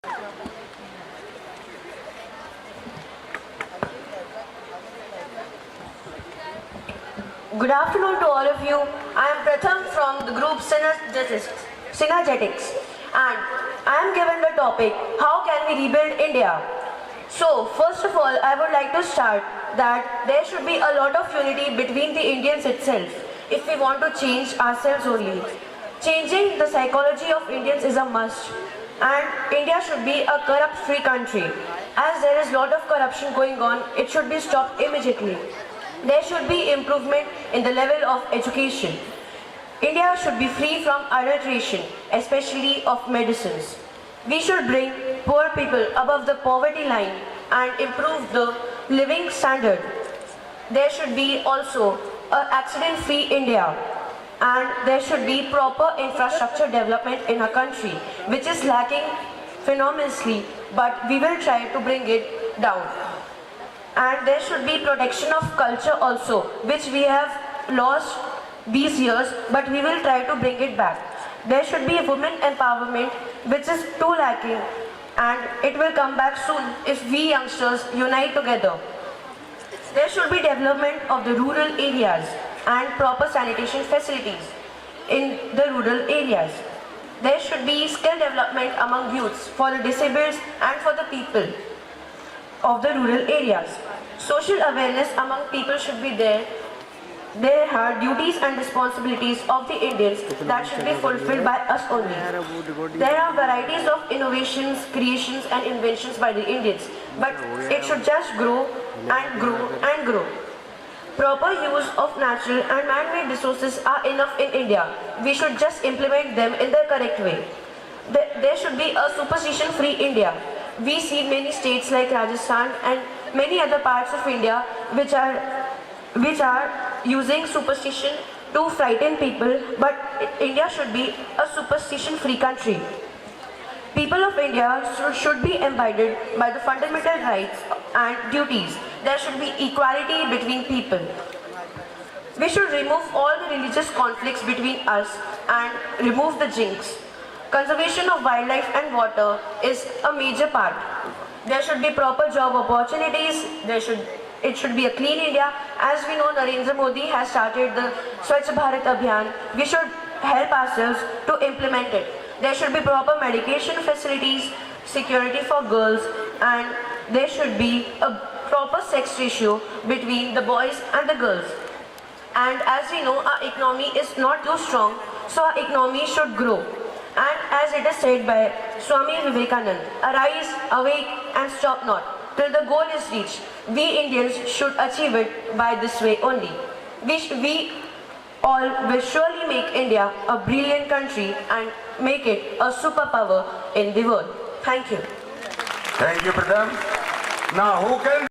Good afternoon to all of you. I am Pratham from the group Synergetics, and I am given the topic, how can we rebuild India? So first of all, I would like to start that there should be a lot of unity between the Indians itself if we want to change ourselves only. Changing the psychology of Indians is a must, and India should be a corrupt-free country. As there is a lot of corruption going on, it should be stopped immediately. There should be improvement in the level of education. India should be free from adulteration, especially of medicines. We should bring poor people above the poverty line and improve the living standard. There should be also an accident-free India, and there should be proper infrastructure development in our country, which is lacking phenomenally, but we will try to bring it down. And there should be protection of culture also, which we have lost these years, but we will try to bring it back. There should be women empowerment, which is too lacking, and it will come back soon if we youngsters unite together. There should be development of the rural areas and proper sanitation facilities in the rural areas. There should be skill development among youths for the disabled and for the people of the rural areas. Social awareness among people should be there. There are duties and responsibilities of the Indians that should be fulfilled by us only. There are varieties of innovations, creations and inventions by the Indians, but it should just grow and grow and grow. Proper use of natural and man-made resources are enough in India. We should just implement them in the correct way. There should be a superstition-free India. We see many states like Rajasthan and many other parts of India which are using superstition to frighten people, but India should be a superstition-free country. People of India should be embodied by the fundamental rights and duties. There should be equality between people. We should remove all the religious conflicts between us and remove the jinx. Conservation of wildlife and water is a major part. There should be proper job opportunities. It should be a clean India. As we know, Narendra Modi has started the Swachh Bharat Abhiyan. We should help ourselves to implement it. There should be proper medication facilities, security for girls, and there should be a proper sex ratio between the boys and the girls. And as we know, our economy is not too strong, so our economy should grow. And as it is said by Swami Vivekananda, arise, awake and stop not, till the goal is reached. We Indians should achieve it by this way only. We all will surely make India a brilliant country and make it a superpower in the world. Thank you. Thank you, Pratham. Now, who can